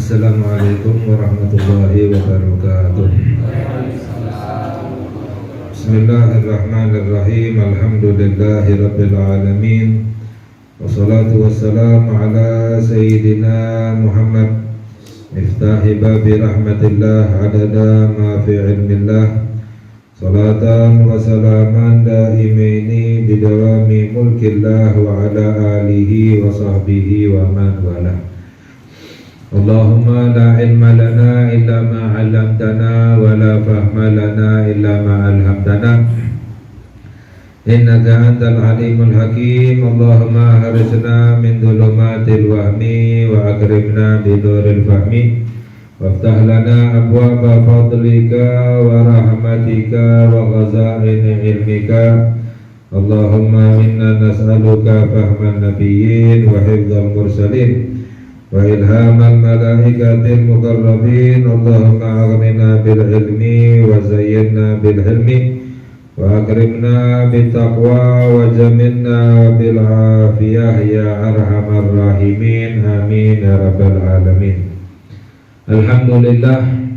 Assalamualaikum warahmatullahi wabarakatuh. Bismillahirrahmanirrahim. Alhamdulillahi rabbil alamin. Wassalatu wassalamu ala sayyidina Muhammad miftahi babi rahmatillah adada ma fi ilmillah. Salatan wa salaman daimaini bidawami mulkillah wa ala alihi wa sahbihi wa man walah. Allahumma la ilma lana illa ma 'allamtana wa la fahma lana illa ma 'allamtana innaka antal alimul hakim. Allahumma harisna min dhulumatil wahmi wa akrimna binuril fahmi waftah lana abwaba fadlika wa rahmatika wa ghazaini ilmika. Allahumma minna nas'aluka fahman nabiyyin wa hifdzal mursalin wa ilhamal malaikatil muqarrabin. Allahumma aghnina bil ilmi wa zayyinna bil hilmi wa akrimna bit taqwa wa jamilna bil afiyah ya arhamar rahimin. Amin ya rabbal alamin. Alhamdulillah,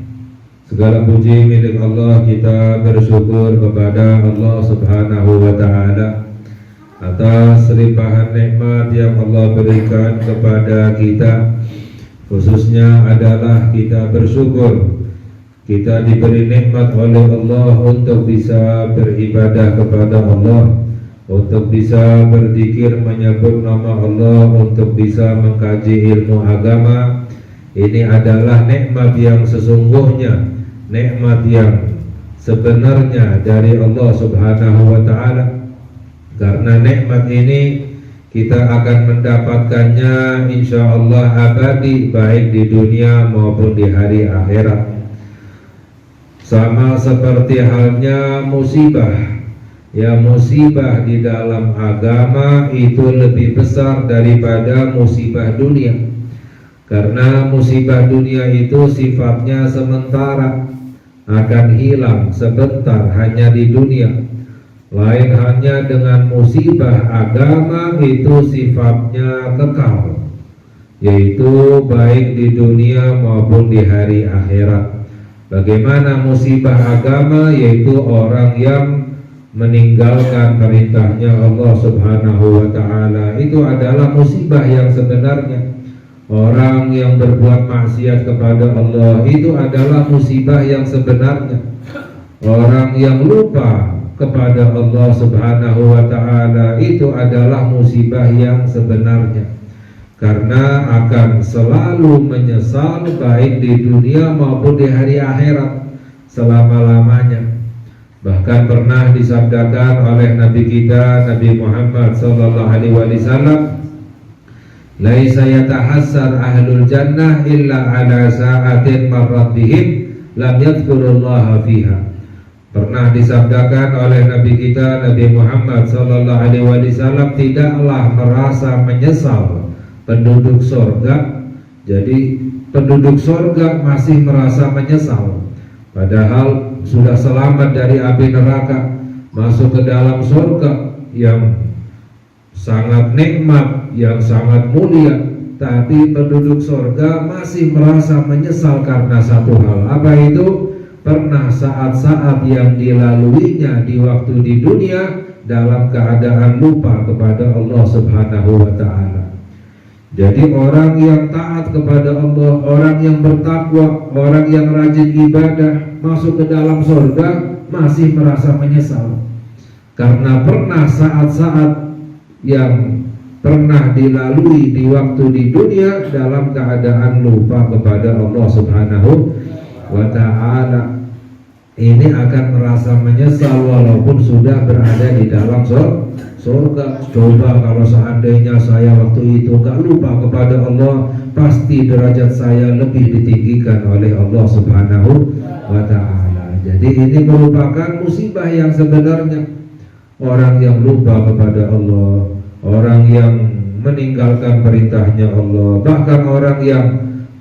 segala puji milik Allah. Kita bersyukur kepada Allah subhanahu wa ta'ala atas limpahan nikmat yang Allah berikan kepada kita. Khususnya adalah kita bersyukur kita diberi nikmat oleh Allah untuk bisa beribadah kepada Allah, untuk bisa berzikir menyebut nama Allah, untuk bisa mengkaji ilmu agama. Ini adalah nikmat yang sesungguhnya, nikmat yang sebenarnya dari Allah subhanahu wa ta'ala. Karena nikmat ini kita akan mendapatkannya insyaallah abadi, baik di dunia maupun di hari akhirat. Sama seperti halnya musibah. Ya, musibah di dalam agama itu lebih besar daripada musibah dunia. Karena musibah dunia itu sifatnya sementara, akan hilang sebentar hanya di dunia. Lain hanya dengan musibah agama, itu sifatnya kekal, yaitu baik di dunia maupun di hari akhirat. Bagaimana musibah agama? Yaitu orang yang meninggalkan perintahnya Allah subhanahu wa ta'ala. Itu adalah musibah yang sebenarnya. Orang yang berbuat maksiat kepada Allah, itu adalah musibah yang sebenarnya. Orang yang lupa kepada Allah subhanahu wa ta'ala, itu adalah musibah yang sebenarnya. Karena akan selalu menyesal baik di dunia maupun di hari akhirat selama-lamanya. Bahkan pernah disabdakan oleh Nabi kita, Nabi Muhammad sallallahu alaihi wasallam, laisa yatahassar ahlul jannah illa ala sa'atin marrat bihim lam yadhkurullaha fiha. Pernah disabdakan oleh Nabi kita, Nabi Muhammad sallallahu alaihi wasallam, tidaklah merasa menyesal penduduk sorga. Jadi penduduk sorga masih merasa menyesal, padahal sudah selamat dari api neraka, masuk ke dalam sorga yang sangat nikmat, yang sangat mulia. Tapi penduduk sorga masih merasa menyesal karena satu hal. Apa itu? Pernah saat-saat yang dilaluinya di waktu di dunia dalam keadaan lupa kepada Allah subhanahu wa ta'ala. Jadi orang yang taat kepada Allah, orang yang bertakwa, orang yang rajin ibadah, masuk ke dalam surga masih merasa menyesal. Karena pernah saat-saat yang pernah dilalui di waktu di dunia dalam keadaan lupa kepada Allah subhanahu wa ta'ala. Ini akan merasa menyesal walaupun sudah berada di dalam surga. Coba kalau seandainya saya waktu itu gak lupa kepada Allah, pasti derajat saya lebih ditinggikan oleh Allah subhanahu wa ta'ala. Jadi ini merupakan musibah yang sebenarnya. Orang yang lupa kepada Allah, orang yang meninggalkan perintahnya Allah, bahkan orang yang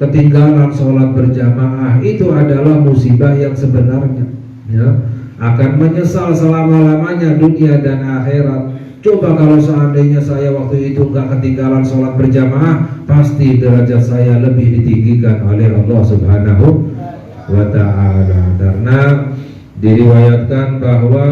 ketinggalan sholat berjamaah, itu adalah musibah yang sebenarnya, ya, akan menyesal selama-lamanya dunia dan akhirat. Coba kalau seandainya saya waktu itu nggak ketinggalan sholat berjamaah, pasti derajat saya lebih ditinggikan oleh Allah Subhanahu wa ta'ala. Karena diriwayatkan bahwa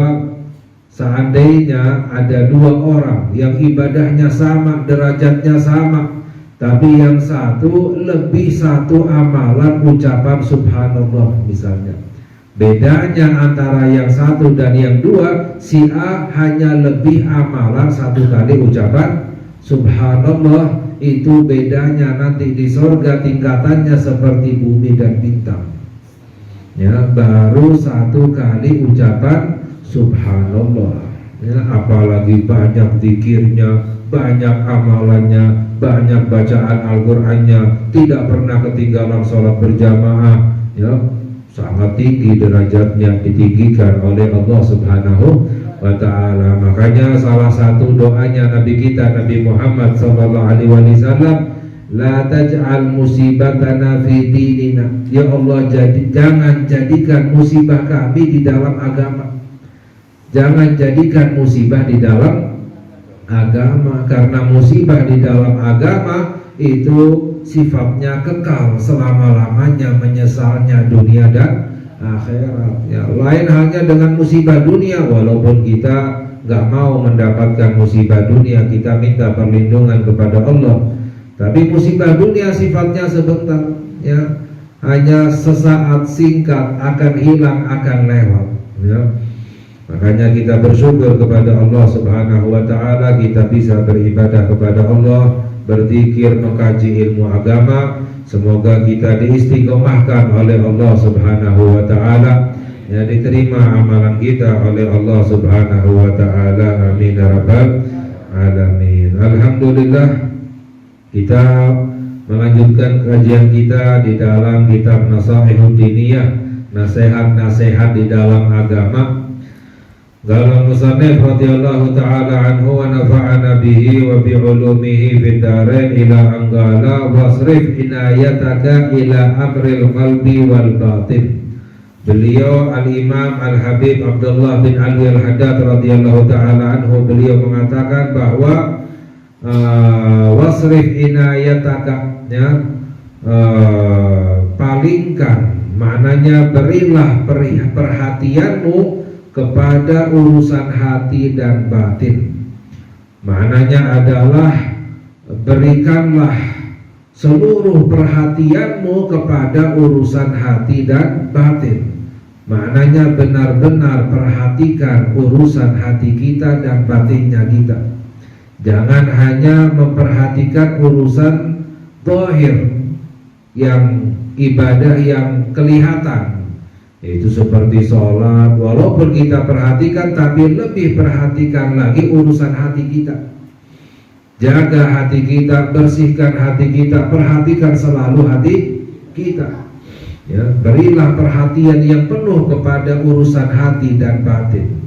seandainya ada dua orang yang ibadahnya sama, derajatnya sama, tapi yang satu lebih satu amalan ucapan subhanallah misalnya, bedanya antara yang satu dan yang dua, si A hanya lebih amalan satu kali ucapan subhanallah, itu bedanya nanti di surga tingkatannya seperti bumi dan bintang. Ya, baru satu kali ucapan subhanallah. Ya, apalagi banyak zikirnya, banyak amalannya, banyak bacaan Al-Qur'annya, tidak pernah ketinggalan sholat berjamaah, ya, sangat tinggi derajatnya, ditinggikan oleh Allah Subhanahu wa ta'ala. Makanya salah satu doanya Nabi kita Nabi Muhammad sallallahu alaihi wasallam, la taj'al musibatana fi dinina. Ya Allah, jangan jadikan musibah kami di dalam agama. Jangan jadikan musibah di dalam agama, karena musibah di dalam agama itu sifatnya kekal selama-lamanya, menyesalnya dunia dan akhirat. Ya, lain halnya dengan musibah dunia, walaupun kita nggak mau mendapatkan musibah dunia, kita minta perlindungan kepada Allah. Tapi musibah dunia sifatnya sebentar, ya, hanya sesaat singkat, akan hilang, akan lewat. Ya. Makanya kita bersyukur kepada Allah Subhanahu wa ta'ala, kita bisa beribadah kepada Allah, berzikir, mengkaji ilmu agama. Semoga kita diistiqomahkan oleh Allah Subhanahu wa ta'ala, ya, diterima amalan kita oleh Allah Subhanahu wa ta'ala. Amin ya rabbal alamin. Alhamdulillah, kita melanjutkan kajian kita di dalam kitab Nasaihud Diniyah, nasihat-nasihat di dalam agama. Qala musannif radhiyallahu ta'ala anhu wa nafa'ana bihi wa bi ulumihi fid darain ila anqala wasrif inayataka ila amril qalbi wal batin. Beliau Al-Imam Al-Habib Abdullah bin Ali Al-Haddad radhiyallahu ta'ala anhu, beliau mengatakan bahwa wasrif inayataka, ya, palingkan, maknanya berilah perhatianmu kepada urusan hati dan batin. Maknanya adalah berikanlah seluruh perhatianmu kepada urusan hati dan batin. Maknanya benar-benar perhatikan urusan hati kita dan batinnya kita. Jangan hanya memperhatikan urusan zahir, yang ibadah yang kelihatan, itu seperti sholat, walaupun kita perhatikan, tapi lebih perhatikan lagi urusan hati kita. Jaga hati kita, bersihkan hati kita, perhatikan selalu hati kita, ya, berilah perhatian yang penuh kepada urusan hati dan batin.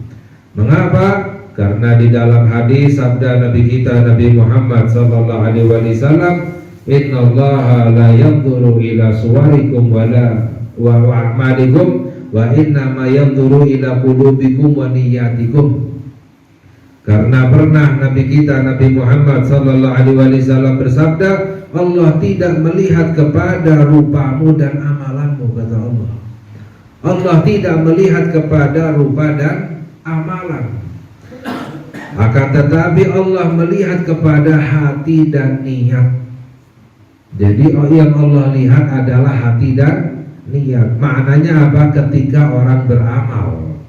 Mengapa? Karena di dalam hadis sabda Nabi kita Nabi Muhammad sallallahu alaihi wasallam, innallaha la yanzuru ila suwarikum wala wa a'malikum wa inna ma yanzuru ila qulubikum wa niyyatikum. Karena pernah Nabi kita Nabi Muhammad sallallahu alaihi wasallam bersabda, Allah tidak melihat kepada rupamu dan amalanmu, kata Allah. Allah tidak melihat kepada rupa dan amalan, akan tetapi Allah melihat kepada hati dan niat. Jadi yang Allah lihat adalah hati dan niat. Maknanya apa? Ketika orang beramal,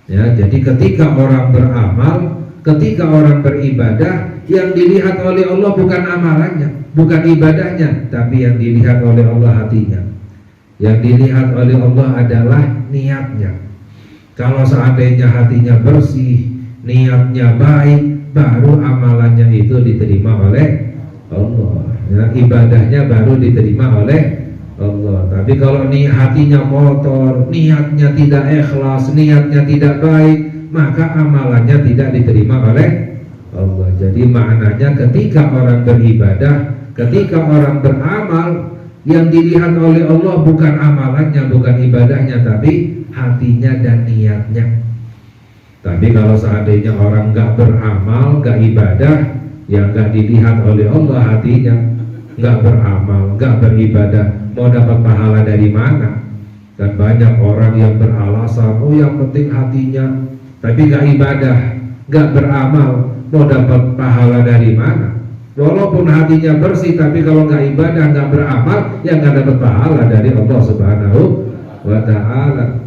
ya, jadi ketika orang beramal, ketika orang beribadah, yang dilihat oleh Allah bukan amalannya, bukan ibadahnya, tapi yang dilihat oleh Allah hatinya. Yang dilihat oleh Allah adalah niatnya. Kalau seandainya hatinya bersih, niatnya baik, baru amalannya itu diterima oleh Allah, ya, ibadahnya baru diterima oleh Allah. Tapi kalau hatinya kotor, niatnya tidak ikhlas, niatnya tidak baik, maka amalannya tidak diterima oleh Allah. Jadi maknanya ketika orang beribadah, ketika orang beramal, yang dilihat oleh Allah bukan amalannya, bukan ibadahnya, tapi hatinya dan niatnya. Tapi kalau seandainya orang nggak beramal, nggak ibadah, ya nggak dilihat oleh Allah hatinya. Nggak beramal, nggak beribadah, mau dapat pahala dari mana? Dan banyak orang yang beralasan, oh yang penting hatinya, tapi nggak ibadah, nggak beramal, mau dapat pahala dari mana? Walaupun hatinya bersih, tapi kalau nggak ibadah, nggak beramal, ya nggak dapat pahala dari Allah Subhanahu wa Ta'ala.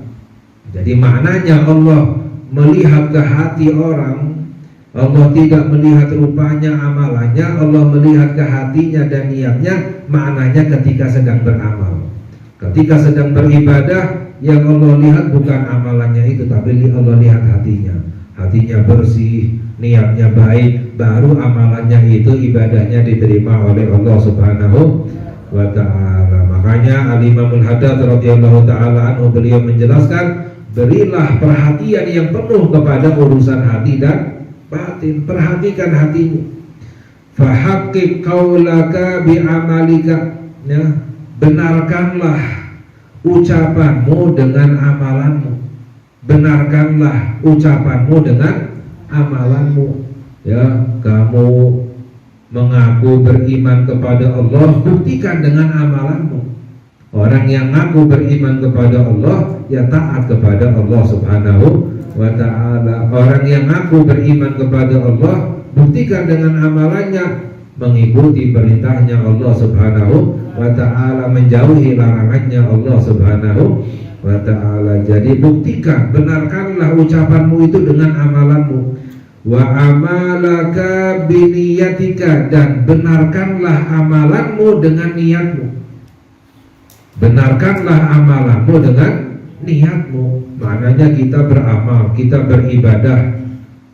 Jadi maknanya Allah melihat ke hati orang, Allah tidak melihat rupanya amalannya, Allah melihat ke hatinya dan niatnya. Maknanya ketika sedang beramal, ketika sedang beribadah, yang Allah lihat bukan amalannya itu, tapi Allah lihat hatinya. Hatinya bersih, niatnya baik, baru amalannya itu, ibadahnya diterima oleh Allah Subhanahu wa Ta'ala. Makanya Al-Imamul Haddad radhiyallahu ta'ala anhu, beliau menjelaskan, berilah perhatian yang penuh kepada urusan hati dan batin. Perhatikan hatimu. Fahaqqiq qaulaka bi'amalika, ya, benarkanlah ucapanmu dengan amalanmu. Benarkanlah ucapanmu dengan amalanmu. Ya, kamu mengaku beriman kepada Allah, buktikan dengan amalanmu. Orang yang ngaku beriman kepada Allah, ya taat kepada Allah Subhanahu wa Ta'ala. Orang yang ngaku beriman kepada Allah, buktikan dengan amalannya, mengikuti perintahnya Allah Subhanahu wa Ta'ala, menjauhi larangannya Allah Subhanahu wa Ta'ala. Jadi buktikan, benarkanlah ucapanmu itu dengan amalanmu. Wa amalaka biniyatika, dan benarkanlah amalanmu dengan niatmu. Benarkanlah amalanmu dengan niatmu. Maknanya kita beramal, kita beribadah,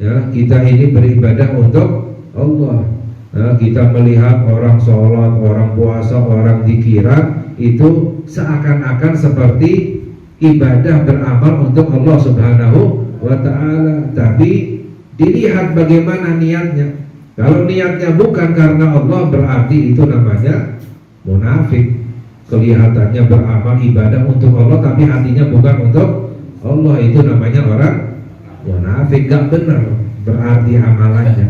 ya, kita ini beribadah untuk Allah. Ya, kita melihat orang sholat, orang puasa, orang zikiran, itu seakan-akan seperti ibadah beramal untuk Allah Subhanahu wa Ta'ala. Tapi dilihat bagaimana niatnya. Kalau niatnya bukan karena Allah, berarti itu namanya munafik. Kelihatannya beramal ibadah untuk Allah, tapi hatinya bukan untuk Allah, itu namanya orang munafik, gak benar berarti amalannya.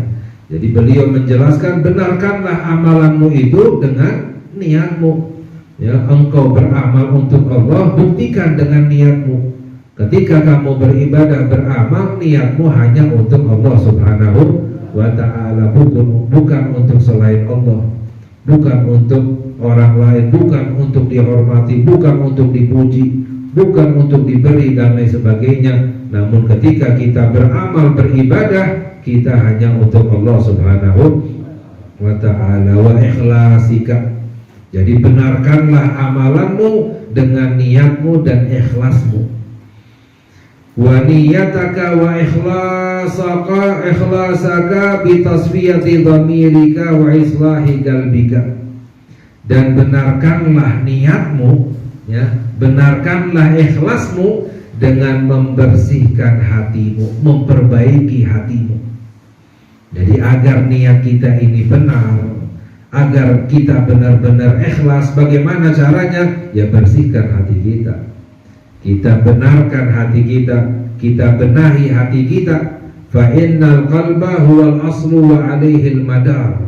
Jadi beliau menjelaskan, benarkanlah amalanmu itu dengan niatmu. Ya, engkau beramal untuk Allah, buktikan dengan niatmu. Ketika kamu beribadah, beramal, niatmu hanya untuk Allah Subhanahu wa Ta'ala, bukan untuk selain Allah, bukan untuk orang lain, bukan untuk dihormati, bukan untuk dipuji, bukan untuk diberi dan lain sebagainya. Namun ketika kita beramal, beribadah, kita hanya untuk Allah Subhanahu wa Ta'ala. Wa ikhlasika, jadi benarkanlah amalanmu dengan niatmu dan ikhlasmu. Wa niyataka wa ikhlasaka bitasfiyati dhamirika wa islahi qalbika, dan benarkanlah niatmu, ya, benarkanlah ikhlasmu dengan membersihkan hatimu, memperbaiki hatimu. Jadi agar niat kita ini benar, agar kita benar-benar ikhlas, bagaimana caranya? Ya bersihkan hati kita. Kita benarkan hati kita, kita benahi hati kita. Fa innal qalba huwal aslu wa alaihil madar,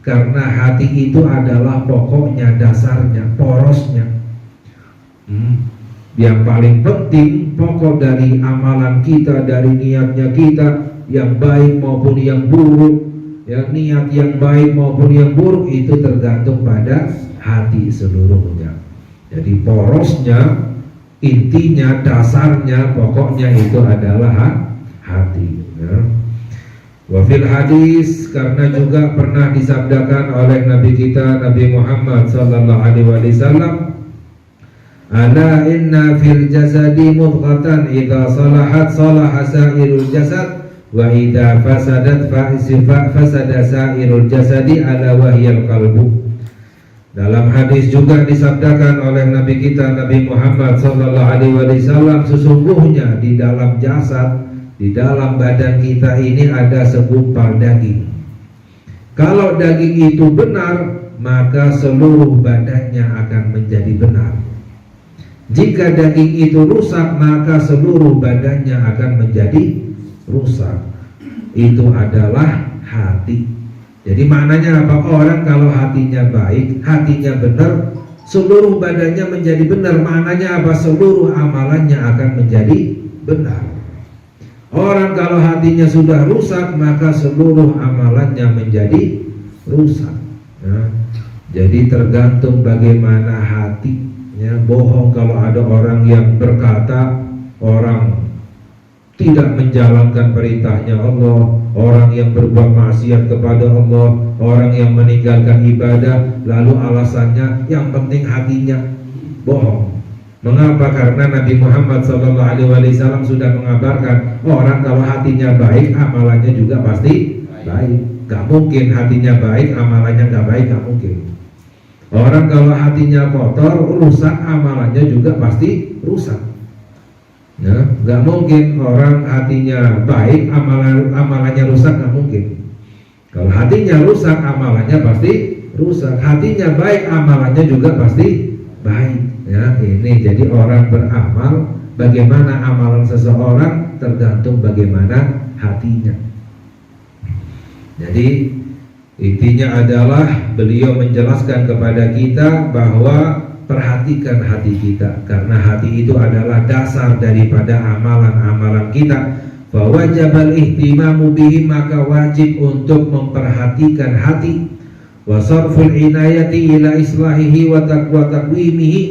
karena hati itu adalah pokoknya, dasarnya, porosnya. Yang paling penting, pokok dari amalan kita, dari niatnya kita, yang baik maupun yang buruk, ya, niat yang baik maupun yang buruk itu tergantung pada hati seluruhnya. Jadi porosnya, intinya, dasarnya, pokoknya itu adalah hati, ya. Wafil hadis, karena juga pernah disabdakan oleh Nabi kita Nabi Muhammad sallallahu alaihi wasallam, ala inna fil jasadi mudghatan idza salahat salaha sairul jasad wa idza fasadat fasada sairul jasadi ala wahyal qalbu. Dalam hadis juga disabdakan oleh Nabi kita Nabi Muhammad sallallahu alaihi wasallam, sesungguhnya di dalam jasad, di dalam badan kita ini ada segumpal daging. Kalau daging itu benar, maka seluruh badannya akan menjadi benar. Jika daging itu rusak, maka seluruh badannya akan menjadi rusak. Itu adalah hati. Jadi maknanya apa? Orang kalau hatinya baik, hatinya benar, seluruh badannya menjadi benar. Maknanya apa? Seluruh amalannya akan menjadi benar. Orang kalau hatinya sudah rusak, maka seluruh amalannya menjadi rusak. Nah, jadi tergantung bagaimana hati. Ya, bohong kalau ada orang yang berkata orang tidak menjalankan perintahnya Allah, orang yang berbuat maksiat kepada Allah, orang yang meninggalkan ibadah, lalu alasannya yang penting hatinya. Bohong. Mengapa? Karena Nabi Muhammad SAW sudah mengabarkan orang kalau hatinya baik, amalannya juga pasti baik. Gak mungkin hatinya baik, amalannya gak baik, gak mungkin. Orang kalau hatinya kotor, rusak, amalannya juga pasti rusak. Ya, gak mungkin orang hatinya baik, amalannya rusak, gak mungkin. Kalau hatinya rusak, amalannya pasti rusak. Hatinya baik, amalannya juga pasti baik. Ya, ini jadi orang beramal, bagaimana amalan seseorang tergantung bagaimana hatinya. Jadi intinya adalah beliau menjelaskan kepada kita bahwa perhatikan hati kita, karena hati itu adalah dasar daripada amalan-amalan kita. Fawajabal ihtimamu bihi, maka wajib untuk memperhatikan hati. Wasarful inayati ila islahihi wa taqwimihi,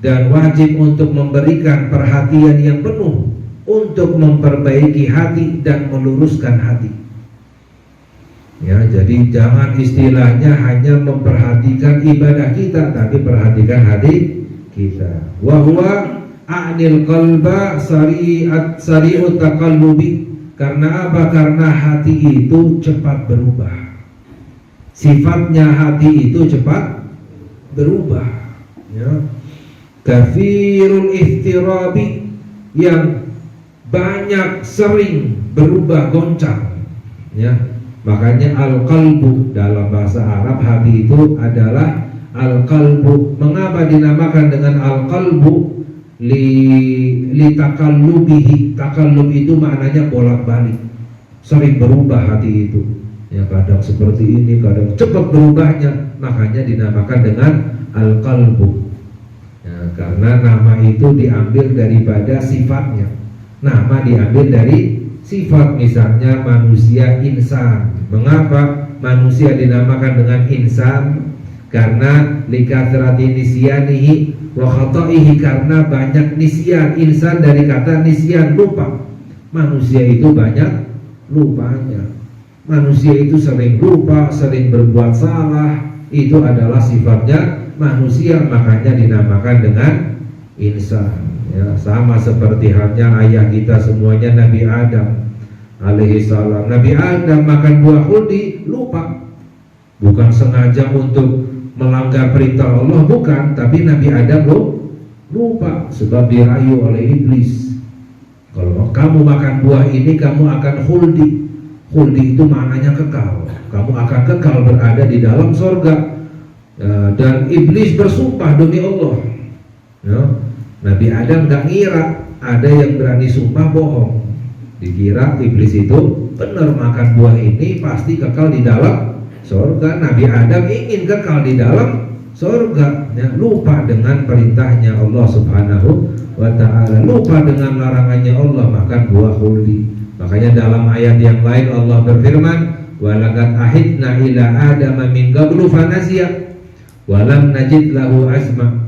dan wajib untuk memberikan perhatian yang penuh untuk memperbaiki hati dan meluruskan hati. Ya, jadi jangan istilahnya hanya memperhatikan ibadah kita, tapi perhatikan hati kita. Wa huwa a'nil qalba sari'ut taqallubi. Karena apa? Karena hati itu cepat berubah. Sifatnya hati itu cepat berubah. Ya. Kafirul ihtirabi, yang banyak sering berubah goncang. Ya. Makanya al-qalbu dalam bahasa Arab, hati itu adalah al-qalbu. Mengapa dinamakan dengan al-qalbu? Li takallubihi. Takallub itu maknanya bolak-balik, sering berubah hati itu. Ya, kadang seperti ini, kadang cepat berubahnya, makanya dinamakan dengan al-qalbu. Ya, karena nama itu diambil daripada sifatnya. Nama diambil dari sifat, misalnya manusia insan. Mengapa manusia dinamakan dengan insan? Karena likathrati nisyanihi wa khata'ihi, karena banyak nisyan. Insan dari kata nisyan, lupa. Manusia itu banyak lupanya. Manusia itu sering lupa, sering berbuat salah. Itu adalah sifatnya manusia, makanya dinamakan dengan insan. Ya, sama seperti halnya ayah kita semuanya, Nabi Adam alaihi salam. Nabi Adam makan buah khuldi, lupa. Bukan sengaja untuk melanggar perintah Allah, bukan, tapi Nabi Adam lupa sebab dirayu oleh iblis. Kalau kamu makan buah ini, kamu akan khuldi. Khuldi itu maknanya kekal. Kamu akan kekal berada di dalam sorga. Dan iblis bersumpah demi Allah. Ya. Nabi Adam gak ngira ada yang berani sumpah bohong. Dikira iblis itu benar makan buah ini pasti kekal di dalam surga. Nabi Adam ingin kekal di dalam surga, ya, lupa dengan perintahnya Allah Subhanahu wa ta'ala, lupa dengan larangannya Allah makan buah khuldi. Makanya dalam ayat yang lain Allah berfirman, walaqad ahidna ila adama min qablu fanasiya walam najid lahu azma.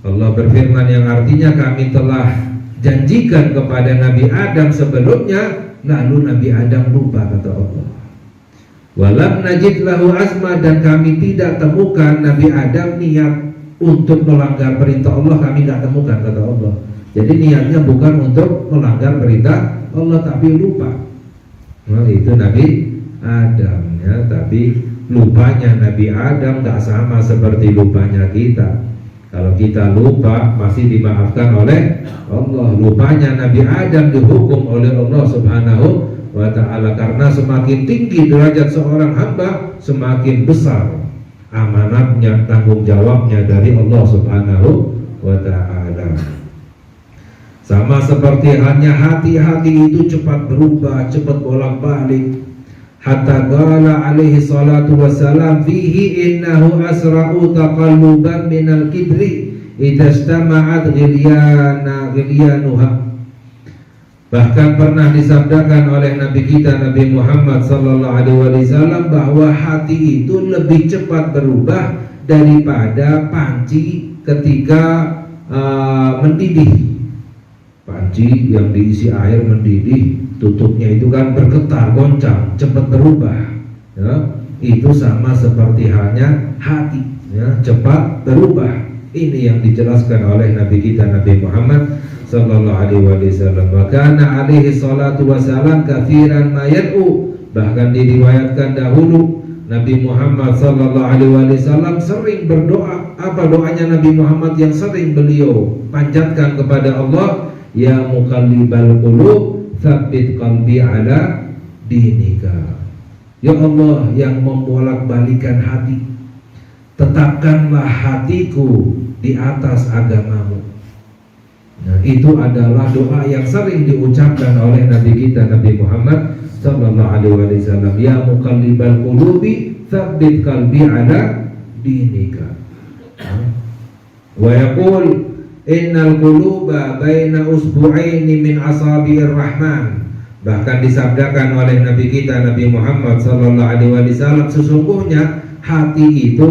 Allah berfirman yang artinya kami telah janjikan kepada Nabi Adam sebelumnya, lalu Nabi Adam lupa, kata Allah. Walam najid lahu azma, dan kami tidak temukan Nabi Adam niat untuk melanggar perintah Allah, kami tidak temukan, kata Allah. Jadi niatnya bukan untuk melanggar perintah Allah, tapi lupa. Nah, itu Nabi Adam, ya. Tapi lupanya Nabi Adam tidak sama seperti lupanya kita. Kalau kita lupa masih dimaafkan oleh Allah. Lupanya Nabi Adam dihukum oleh Allah Subhanahu wa ta'ala, karena semakin tinggi derajat seorang hamba, semakin besar amanatnya, tanggung jawabnya dari Allah Subhanahu wa ta'ala. Sama seperti hanya hati-hati itu cepat berubah, cepat bolak-balik. Hatta qala alaihi salatu wassalam fihi innahu asra'u taqalluban minal kibri idza istama'at ghilyanuha. Bahkan pernah disabdakan oleh Nabi kita Nabi Muhammad sallallahu alaihi wasallam bahwa hati itu lebih cepat berubah daripada panci ketika mendidih. Panci yang diisi air mendidih, tutupnya itu kan bergetar, goncang, cepat berubah. Ya, itu sama seperti halnya hati, ya, cepat berubah. Ini yang dijelaskan oleh Nabi kita Nabi Muhammad sallallahu alaihi wasallam. Wa kana alaihi salatu wasallam katsiran ma yad'u. Bahkan diriwayatkan dahulu Nabi Muhammad sallallahu alaihi wasallam sering berdoa. Apa doanya Nabi Muhammad yang sering beliau panjatkan kepada Allah? Ya muqallibal qulub, tsabbit qalbi ala dinika. Ya Allah yang membolak-balikan hati, tetapkanlah hatiku di atas agamamu. Nah, itu adalah doa yang sering diucapkan oleh Nabi kita Nabi Muhammad sallallahu alaihi wasallam. Ya muqallibal qulubi, tsabbit qalbi ala dinika. Wa yaqul innal quluba baina usbu'aini min asabi'ir rahman. Bahkan disabdakan oleh Nabi kita Nabi Muhammad sallallahu alaihi wasallam, sesungguhnya hati itu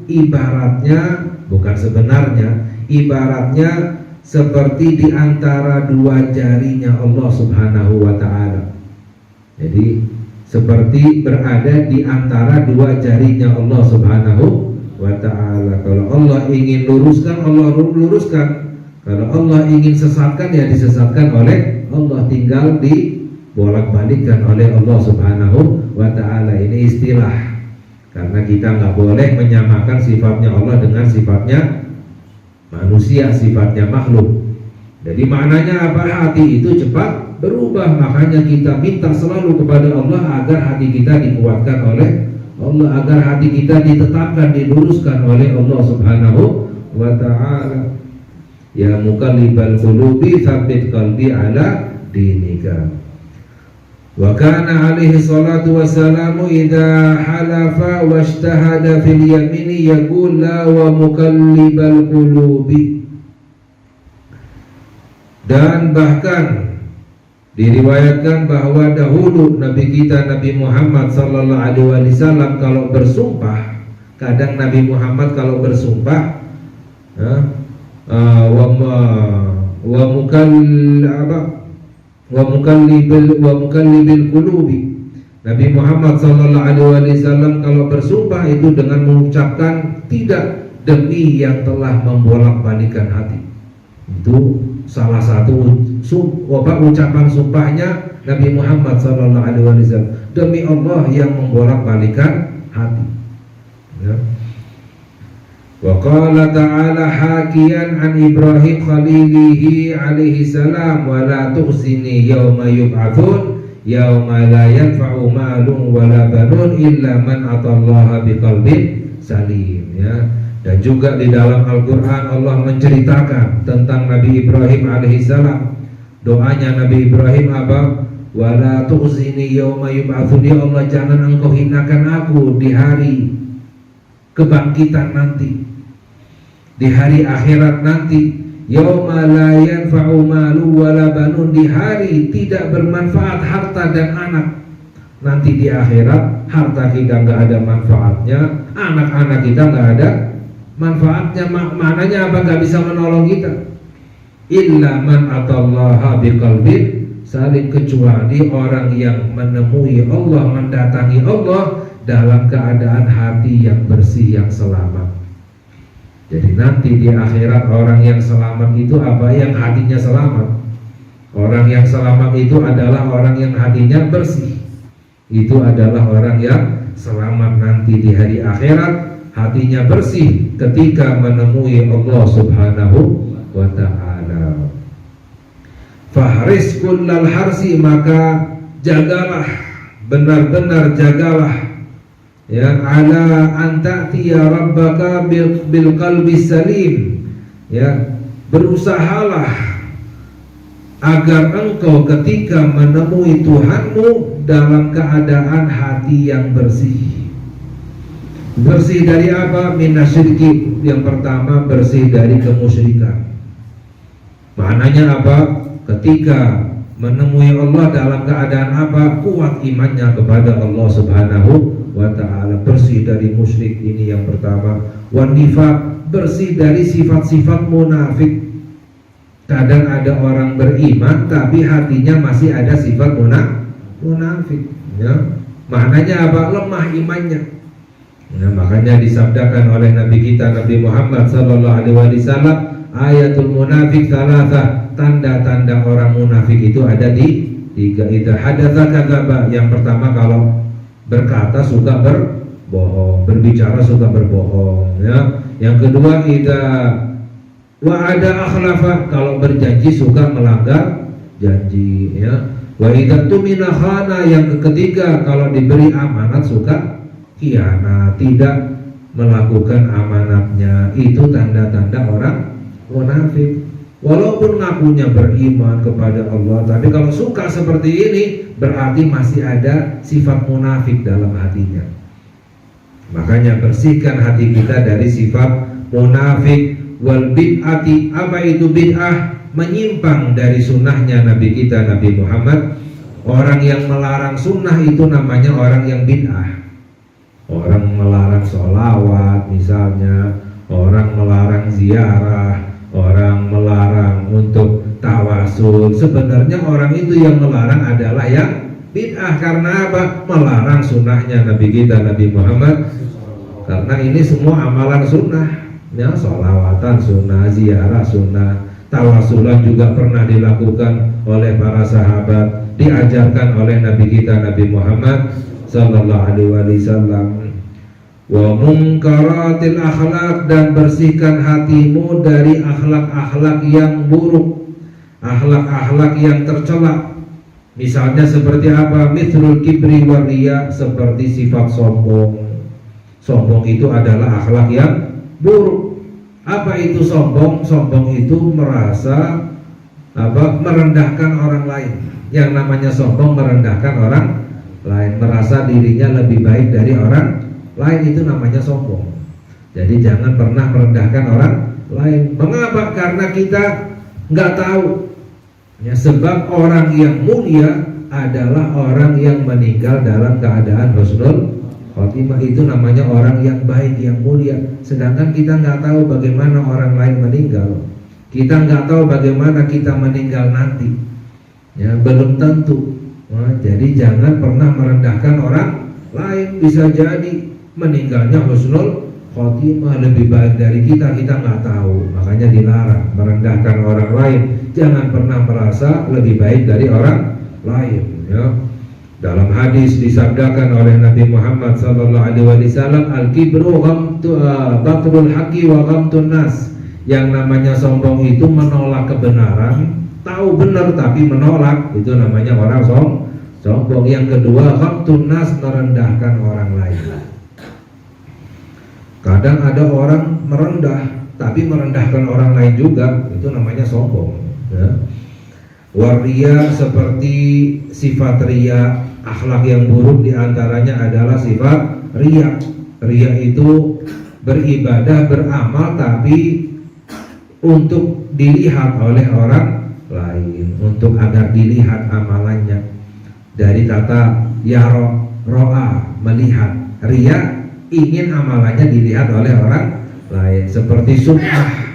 ibaratnya, bukan sebenarnya, ibaratnya seperti di antara dua jarinya Allah Subhanahu wa taala. Jadi seperti berada di antara dua jarinya Allah Subhanahu wa ta'ala. Kalau Allah ingin luruskan, Allah luruskan. Kalau Allah ingin sesatkan, ya disesatkan oleh Allah, tinggal dibolak-balikkan oleh Allah Subhanahu wa ta'ala. Ini istilah, karena kita nggak boleh menyamakan sifatnya Allah dengan sifatnya manusia, sifatnya makhluk. Jadi maknanya apa? Hati itu cepat berubah. Makanya kita minta selalu kepada Allah agar hati kita dikuatkan oleh Allah, agar hati kita ditetapkan, diluruskan oleh Allah Subhanahu wa ta'ala. Ya muqallibal qulubi, tsabbit qalbi ala dinika. Wa kana alaihi salatu wassalamu idza halafa washtahada fil yamini yaqul la wa muqallibal qulubi. Dan bahkan diriwayatkan bahwa dahulu Nabi kita Nabi Muhammad sallallahu alaihi wasallam kalau bersumpah, kadang Nabi Muhammad kalau bersumpah wa mukallibil qulubi. Nabi Muhammad sallallahu alaihi wasallam kalau bersumpah itu dengan mengucapkan tidak, demi yang telah membolak-balikan hati. Itu salah satu ucapan sumpahnya Nabi Muhammad sallallahu alaihi wasallam, demi Allah yang membolak-balikan hati. Ya. Wa qala ta'ala hakiyan an Ibrahim khalilihi alaihi salam, wa la tukhzini yauma yub'atsun yauma la yanfa'u malun wa la banun illa man atallaha biqalbin salim. Ya. Dan juga di dalam Al-Quran Allah menceritakan tentang Nabi Ibrahim alaihissalam. Doanya Nabi Ibrahim apa? Wala tu'zini yawma yub'atsun. Ya Allah, jangan engkau hinakan aku di hari kebangkitan nanti, di hari akhirat nanti. Yawma la yanfa'u malu wala banun, di hari tidak bermanfaat harta dan anak. Nanti di akhirat harta kita nggak ada manfaatnya, anak-anak kita nggak ada manfaatnya. Maknanya apa? Gak bisa menolong kita. Illa man atallaha biqalbin salim, kecuali orang yang menemui Allah, mendatangi Allah dalam keadaan hati yang bersih, yang selamat. Jadi nanti di akhirat orang yang selamat itu apa? Yang hatinya selamat. Orang yang selamat itu adalah orang yang hatinya bersih. Itu adalah orang yang selamat nanti di hari akhirat, hatinya bersih ketika menemui Allah Subhanahu wa ta'ala. Fahris kullal harsi, maka jagalah, benar-benar jagalah, ya, ala anta'tiya rabbaka bil qalbi salim, ya, berusahalah agar engkau ketika menemui Tuhanmu dalam keadaan hati yang bersih. Bersih dari apa? Minasyirki. Yang pertama, bersih dari kemusyrikan. Maknanya apa? Ketika menemui Allah dalam keadaan apa? Kuat imannya kepada Allah Subhanahu wa ta'ala, bersih dari musyrik. Ini yang pertama. Wan nifaq, bersih dari sifat-sifat munafik. Kadang ada orang beriman tapi hatinya masih ada sifat munafik, ya. Maknanya apa? Lemah imannya. Nah, makanya disabdakan oleh Nabi kita Nabi Muhammad sallallahu alaihi wasallam, ayatul munafik salatah, tanda-tanda orang munafik itu ada di 3. Idza hadatsa kadzaba. Yang pertama, kalau berkata suka berbohong, berbicara suka berbohong, ya. Yang kedua, idza wa'ada akhlafa, kalau berjanji suka melanggar janji, ya. Wa idza tumina khana. Yang ketiga, kalau diberi amanat suka khianat, tidak melakukan amanatnya. Itu tanda-tanda orang munafik. Walaupun ngakunya beriman kepada Allah, tapi kalau suka seperti ini berarti masih ada sifat munafik dalam hatinya. Makanya bersihkan hati kita dari sifat munafik. Wal bid'ati, apa itu bid'ah? Menyimpang dari sunnahnya Nabi kita Nabi Muhammad. Orang yang melarang sunnah itu namanya orang yang bid'ah. Orang melarang sholawat misalnya, orang melarang ziarah, orang melarang untuk tawasul. Sebenarnya orang itu yang melarang adalah yang bid'ah. Karena apa? Melarang sunnahnya Nabi kita Nabi Muhammad. Karena ini semua amalan sunnah, ya. Sholawatan sunnah, ziarah sunnah, tawasulan juga pernah dilakukan oleh para sahabat, diajarkan oleh Nabi kita Nabi Muhammad sallallahu alaihi wasallam. Wa munkaratil akhlak, dan bersihkan hatimu dari akhlak-akhlak yang buruk, akhlak-akhlak yang tercela. Misalnya seperti apa? Mithrul kibri wa riya, seperti sifat sombong. Sombong itu adalah akhlak yang buruk. Apa itu sombong? Sombong itu merasa merendahkan orang lain. Yang namanya sombong merendahkan orang lain, merasa dirinya lebih baik dari orang lain, itu namanya sombong. Jadi jangan pernah merendahkan orang lain. Mengapa? Karena kita nggak tahu, ya, sebab orang yang mulia adalah orang yang meninggal dalam keadaan husnul khotimah. Itu namanya orang yang baik, yang mulia. Sedangkan kita nggak tahu bagaimana orang lain meninggal. Kita nggak tahu bagaimana kita meninggal nanti, ya, belum tentu. Nah, jadi jangan pernah merendahkan orang lain. Bisa jadi meninggalnya husnul khotimah, lebih baik dari kita nggak tahu. Makanya dilarang merendahkan orang lain. Jangan pernah merasa lebih baik dari orang lain, ya. Dalam hadis disabdakan oleh Nabi Muhammad sallallahu alaihi wasallam, al-kibru batrul haqqi wa ghamtun nas. Yang namanya sombong itu menolak kebenaran, tahu benar tapi menolak, itu namanya orang sombong. Yang kedua, ghamtun nas, merendahkan orang lain. Kadang ada orang merendah tapi merendahkan orang lain juga, itu namanya sombong, ya. Waria, seperti sifat ria, akhlak yang buruk diantaranya adalah sifat ria. Ria itu beribadah, beramal tapi untuk dilihat oleh orang lain, untuk agar dilihat amalannya. Dari kata ro'a, melihat. Ria, ingin amalannya dilihat oleh orang lain. Seperti sum'ah.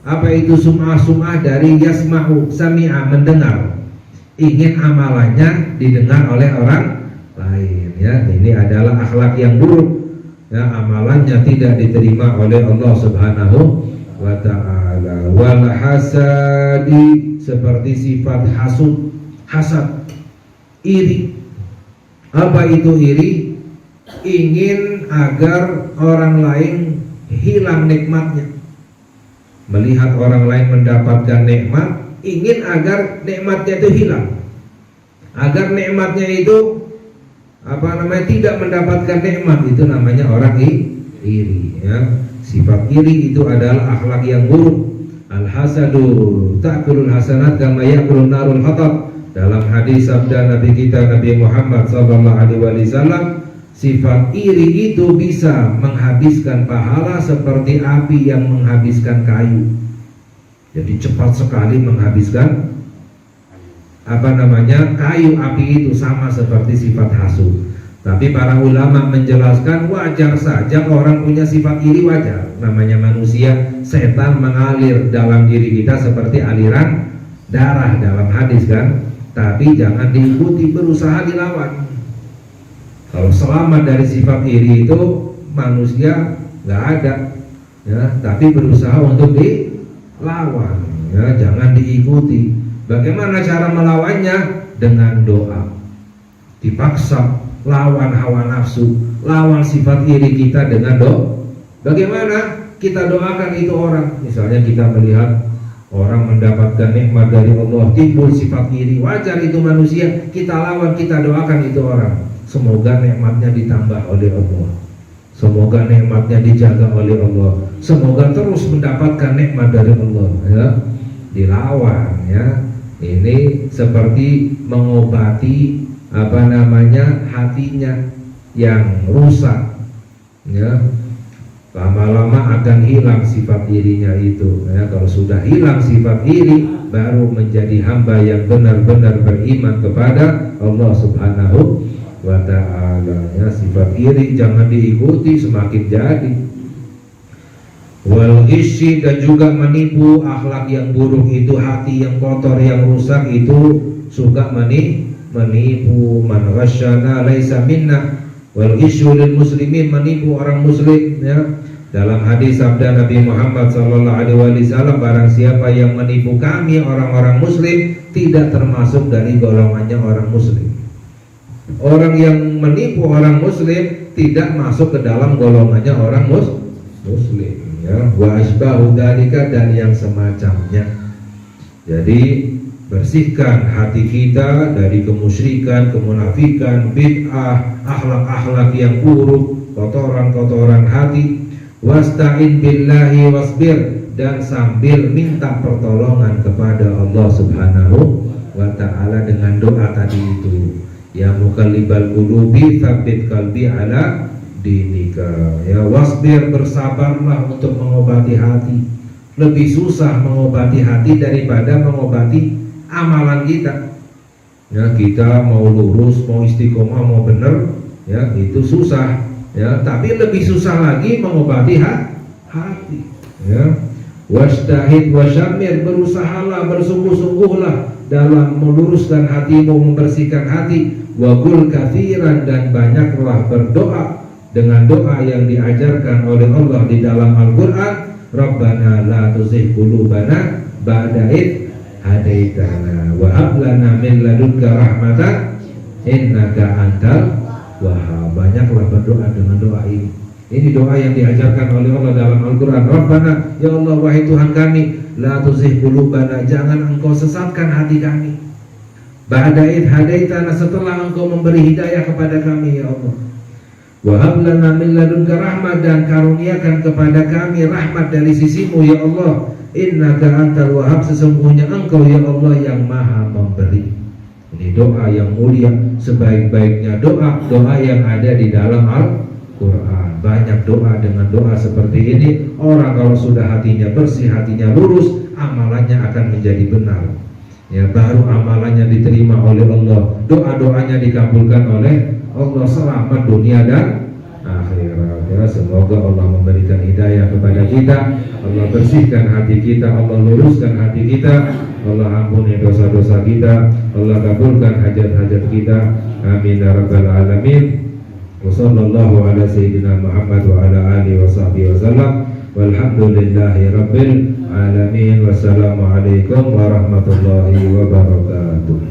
Apa itu sum'ah? Sum'ah dari yasma'u, sami'a, mendengar. Ingin amalannya didengar oleh orang lain, ya. Ini adalah akhlak yang buruk, ya. Amalannya tidak diterima oleh Allah Subhanahu wa ta'ala. Wal hasadi, seperti sifat hasad, iri. Apa itu iri? Ingin agar orang lain hilang nikmatnya. Melihat orang lain mendapatkan nikmat, ingin agar nikmatnya itu hilang, agar nikmatnya itu tidak mendapatkan nikmat. Itu namanya orang iri, ya. Sifat iri itu adalah akhlak yang buruk. Al-hasadu ta'kulul hasanat kama ya'kulun narul hatab. Dalam hadis sabda Nabi kita Nabi Muhammad sallallahu alaihi wasallam, sifat iri itu bisa menghabiskan pahala seperti api yang menghabiskan kayu. Jadi cepat sekali menghabiskan kayu api itu, sama seperti sifat hasud. Tapi para ulama menjelaskan wajar saja orang punya sifat iri, wajar. Namanya manusia, setan mengalir dalam diri kita seperti aliran darah dalam hadis kan. Tapi jangan diikuti, berusaha dilawan. Kalau selamat dari sifat iri itu manusia nggak ada, ya. Tapi berusaha untuk dilawan, ya. Jangan diikuti. Bagaimana cara melawannya? Dengan doa. Dipaksa lawan hawa nafsu, lawan sifat iri kita dengan doa. Bagaimana kita doakan itu orang? Misalnya kita melihat orang mendapatkan nikmat dari Allah, timbul sifat iri, wajar itu manusia. Kita lawan, kita doakan itu orang. Semoga nikmatnya ditambah oleh Allah, semoga nikmatnya dijaga oleh Allah, semoga terus mendapatkan nikmat dari Allah, ya. Dilawan, ya. Ini seperti mengobati hatinya yang rusak, ya. Lama-lama akan hilang sifat irinya itu, ya. Kalau sudah hilang sifat iri, baru menjadi hamba yang benar-benar beriman kepada Allah Subhanahu wa ta'ala, ya. Sifat iri jangan diikuti, semakin jadi. Wal ghisyi, dan juga menipu, akhlak yang buruk itu, hati yang kotor yang rusak itu suka menipu. Man ghasyana laisa minna. Wal ghisyu lil muslimin, menipu orang muslim, ya. Dalam hadis sabda Nabi Muhammad sallallahu alaihi wasallam, barang siapa yang menipu kami orang-orang muslim tidak termasuk dari golongannya orang muslim. Orang yang menipu orang muslim tidak masuk ke dalam golongannya orang muslim, ya. Wa asbahu dzalika, dan yang semacamnya. Jadi bersihkan hati kita dari kemusyrikan, kemunafikan, bid'ah, akhlak-akhlak yang buruk, kotoran-kotoran hati. Wasta'in billahi wasbir, dan sambil minta pertolongan kepada Allah Subhanahu wa ta'ala dengan doa tadi itu. Ya muqallibal qulubi tsabbit qalbi ala dinika. Ya wasbir, bersabarlah untuk mengobati hati. Lebih susah mengobati hati daripada mengobati amalan kita. Ya, kita mau lurus, mau istiqomah, mau benar, ya itu susah. Ya, tapi lebih susah lagi mengobati hati. Ya, wastahid wasyamir, berusahalah, bersungguh-sungguhlah dalam meluruskan hatimu, membersihkan hati. Waqul katsiran, dan banyaklah berdoa dengan doa yang diajarkan oleh Allah di dalam Al-Qur'an. Rabbana la tuzigh qulubana ba'da idh hadaitana wa hab lana min ladunka rahmatan innaka antal wahhab. Banyaklah berdoa dengan doa ini. Ini doa yang diajarkan oleh Allah dalam Al-Qur'an. Rabbana, ya Allah, wahai Tuhan kami, la tuzigh qulubana, jangan engkau sesatkan hati kami. Ba'da idh hadaitana, setelah engkau memberi hidayah kepada kami, ya Allah. Wa hab lana min ladunka rahmat, dan karuniakan kepada kami rahmat dari sisimu, ya Allah. Innaka antal wahhab, sesungguhnya engkau ya Allah yang maha memberi. Ini doa yang mulia, sebaik-baiknya doa yang ada di dalam Al-Quran. Banyak doa. Dengan doa seperti ini, orang kalau sudah hatinya bersih, hatinya lurus, amalannya akan menjadi benar, ya. Baru amalannya diterima oleh Allah, doa-doanya dikabulkan oleh Allah, selamat dunia dan akhirat, ya. Semoga Allah memberikan hidayah kepada kita, Allah bersihkan hati kita, Allah luruskan hati kita, Allah ampuni dosa-dosa kita, Allah kabulkan hajat-hajat kita. Amin ya rabbal alamin. Wa sallallahu ala sayyidina Muhammad wa ala alihi wa sahbihi wasallam. Walhamdulillahi rabbil alamin. Wassalamualaikum warahmatullahi wabarakatuh.